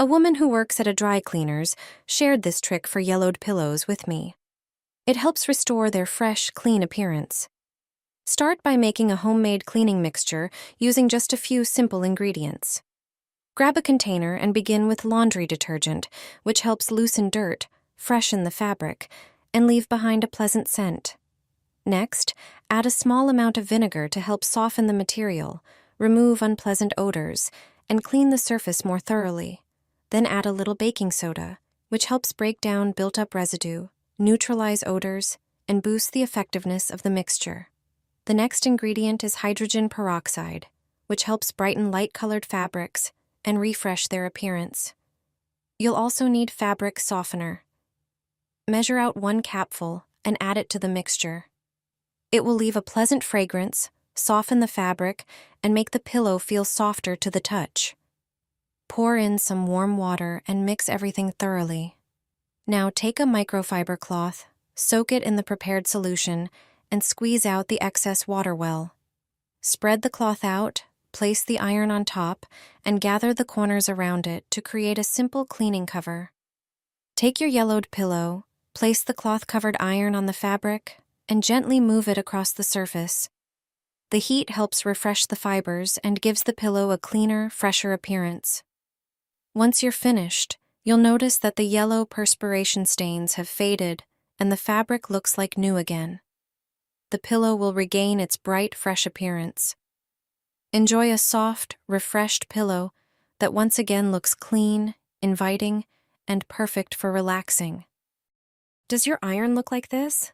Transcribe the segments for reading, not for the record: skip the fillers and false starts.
A woman who works at a dry cleaner's shared this trick for yellowed pillows with me. It helps restore their fresh, clean appearance. Start by making a homemade cleaning mixture using just a few simple ingredients. Grab a container and begin with laundry detergent, which helps loosen dirt, freshen the fabric, and leave behind a pleasant scent. Next, add a small amount of vinegar to help soften the material, remove unpleasant odors, and clean the surface more thoroughly. Then add a little baking soda, which helps break down built-up residue, neutralize odors, and boost the effectiveness of the mixture. The next ingredient is hydrogen peroxide, which helps brighten light-colored fabrics and refresh their appearance. You'll also need fabric softener. Measure out 1 capful and add it to the mixture. It will leave a pleasant fragrance, soften the fabric, and make the pillow feel softer to the touch. Pour in some warm water and mix everything thoroughly. Now take a microfiber cloth, soak it in the prepared solution, and squeeze out the excess water well. Spread the cloth out, place the iron on top, and gather the corners around it to create a simple cleaning cover. Take your yellowed pillow, place the cloth-covered iron on the fabric, and gently move it across the surface. The heat helps refresh the fibers and gives the pillow a cleaner, fresher appearance. Once you're finished, you'll notice that the yellow perspiration stains have faded and the fabric looks like new again. The pillow will regain its bright, fresh appearance. Enjoy a soft, refreshed pillow that once again looks clean, inviting, and perfect for relaxing. Does your iron look like this?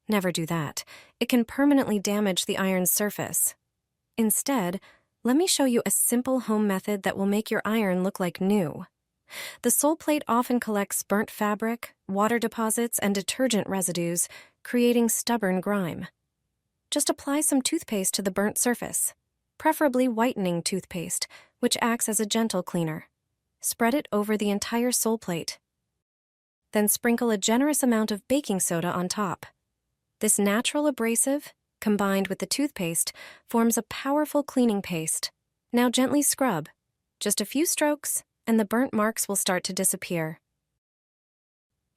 Never do that. It can permanently damage the iron's surface. Instead, let me show you a simple home method that will make your iron look like new. The sole plate often collects burnt fabric, water deposits, and detergent residues, creating stubborn grime. Just apply some toothpaste to the burnt surface, preferably whitening toothpaste, which acts as a gentle cleaner. Spread it over the entire sole plate. Then sprinkle a generous amount of baking soda on top. This natural abrasive, combined with the toothpaste, forms a powerful cleaning paste. Now gently scrub. Just a few strokes, and the burnt marks will start to disappear.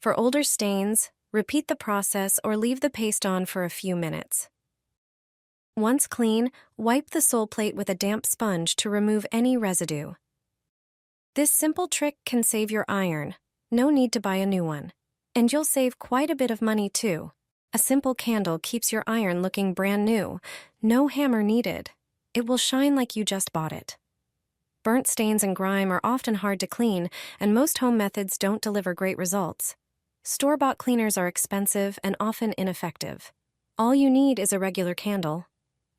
For older stains, repeat the process or leave the paste on for a few minutes. Once clean, wipe the sole plate with a damp sponge to remove any residue. This simple trick can save your iron. No need to buy a new one. And you'll save quite a bit of money too. A simple candle keeps your iron looking brand new. No hammer needed. It will shine like you just bought it. Burnt stains and grime are often hard to clean, and most home methods don't deliver great results. Store-bought cleaners are expensive and often ineffective. All you need is a regular candle.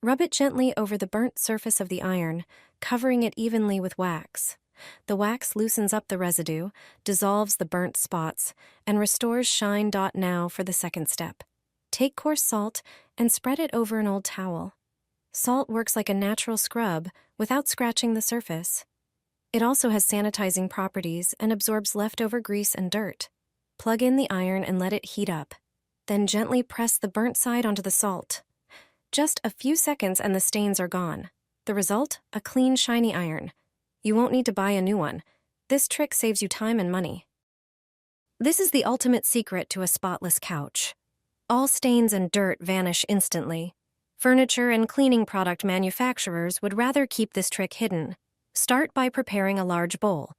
Rub it gently over the burnt surface of the iron, covering it evenly with wax. The wax loosens up the residue, dissolves the burnt spots, and restores shine. Now for the second step. Take coarse salt and spread it over an old towel. Salt works like a natural scrub without scratching the surface. It also has sanitizing properties and absorbs leftover grease and dirt. Plug in the iron and let it heat up. Then gently press the burnt side onto the salt. Just a few seconds and the stains are gone. The result? A clean, shiny iron. You won't need to buy a new one. This trick saves you time and money. This is the ultimate secret to a spotless couch. All stains and dirt vanish instantly. Furniture and cleaning product manufacturers would rather keep this trick hidden. Start by preparing a large bowl.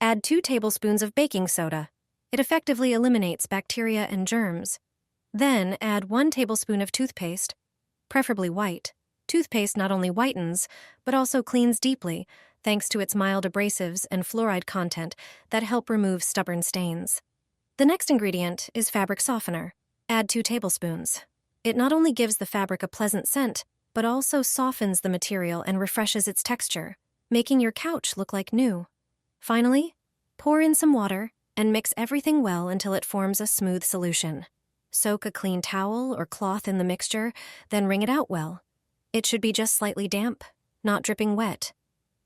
Add 2 tablespoons of baking soda. It effectively eliminates bacteria and germs. Then add 1 tablespoon of toothpaste, preferably white. Toothpaste not only whitens, but also cleans deeply, thanks to its mild abrasives and fluoride content that help remove stubborn stains. The next ingredient is fabric softener. Add 2 tablespoons. It not only gives the fabric a pleasant scent, but also softens the material and refreshes its texture, making your couch look like new. Finally, pour in some water and mix everything well until it forms a smooth solution. Soak a clean towel or cloth in the mixture, then wring it out well. It should be just slightly damp, not dripping wet.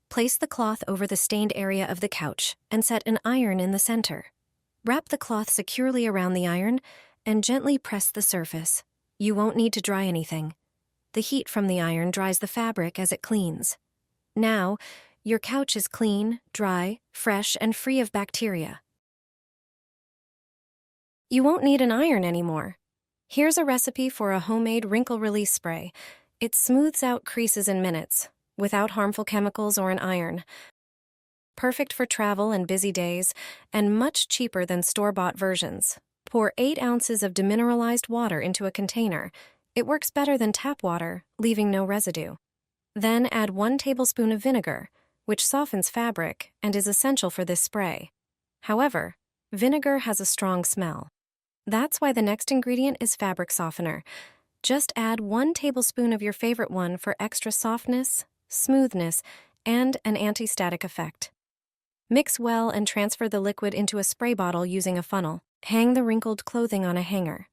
Place the cloth over the stained area of the couch and set an iron in the center. Wrap the cloth securely around the iron and gently press the surface. You won't need to dry anything. The heat from the iron dries the fabric as it cleans. Now, your couch is clean, dry, fresh, and free of bacteria. You won't need an iron anymore. Here's a recipe for a homemade wrinkle release spray. It smooths out creases in minutes, without harmful chemicals or an iron. Perfect for travel and busy days, and much cheaper than store-bought versions. Pour 8 ounces of demineralized water into a container. It works better than tap water, leaving no residue. Then add 1 tablespoon of vinegar, which softens fabric and is essential for this spray. However, vinegar has a strong smell. That's why the next ingredient is fabric softener. Just add 1 tablespoon of your favorite one for extra softness, smoothness, and an anti-static effect. Mix well and transfer the liquid into a spray bottle using a funnel. Hang the wrinkled clothing on a hanger.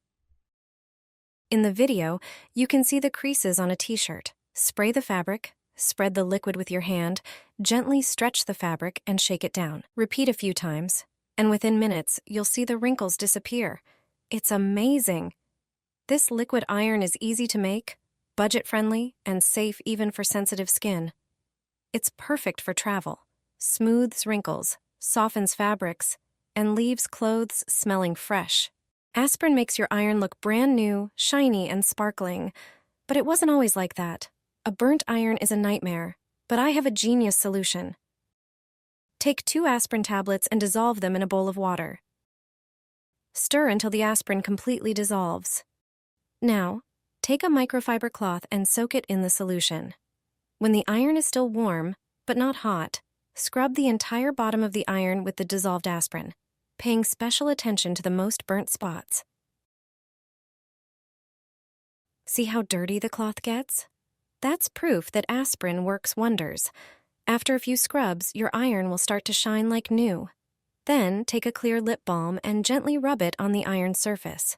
In the video, you can see the creases on a t-shirt. Spray the fabric, spread the liquid with your hand, gently stretch the fabric and shake it down. Repeat a few times, and within minutes, you'll see the wrinkles disappear. It's amazing! This liquid iron is easy to make, budget-friendly, and safe even for sensitive skin. It's perfect for travel. Smooths wrinkles, softens fabrics, and leaves clothes smelling fresh. Aspirin makes your iron look brand new, shiny, and sparkling. But it wasn't always like that. A burnt iron is a nightmare, but I have a genius solution. Take 2 aspirin tablets and dissolve them in a bowl of water. Stir until the aspirin completely dissolves. Now, take a microfiber cloth and soak it in the solution. When the iron is still warm, but not hot, scrub the entire bottom of the iron with the dissolved aspirin, paying special attention to the most burnt spots. See how dirty the cloth gets? That's proof that aspirin works wonders. After a few scrubs, your iron will start to shine like new. Then, take a clear lip balm and gently rub it on the iron surface.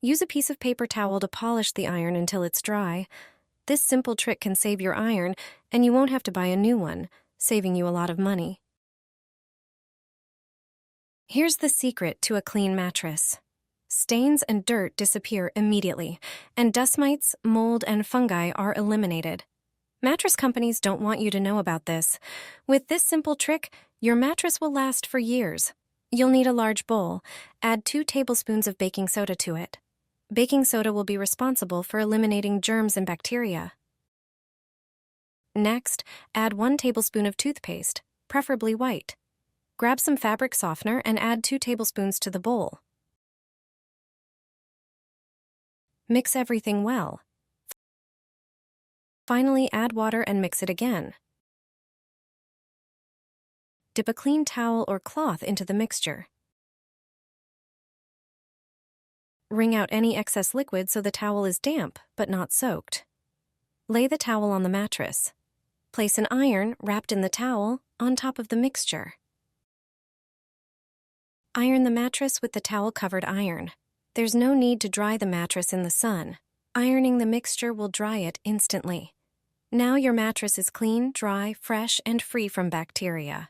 Use a piece of paper towel to polish the iron until it's dry. This simple trick can save your iron, and you won't have to buy a new one, saving you a lot of money. Here's the secret to a clean mattress. Stains and dirt disappear immediately, and dust mites, mold, and fungi are eliminated. Mattress companies don't want you to know about this. With this simple trick, your mattress will last for years. You'll need a large bowl. Add 2 tablespoons of baking soda to it. Baking soda will be responsible for eliminating germs and bacteria. Next, add 1 tablespoon of toothpaste, preferably white. Grab some fabric softener and add 2 tablespoons to the bowl. Mix everything well. Finally, add water and mix it again. Dip a clean towel or cloth into the mixture. Wring out any excess liquid so the towel is damp but not soaked. Lay the towel on the mattress. Place an iron, wrapped in the towel, on top of the mixture. Iron the mattress with the towel-covered iron. There's no need to dry the mattress in the sun. Ironing the mixture will dry it instantly. Now your mattress is clean, dry, fresh, and free from bacteria.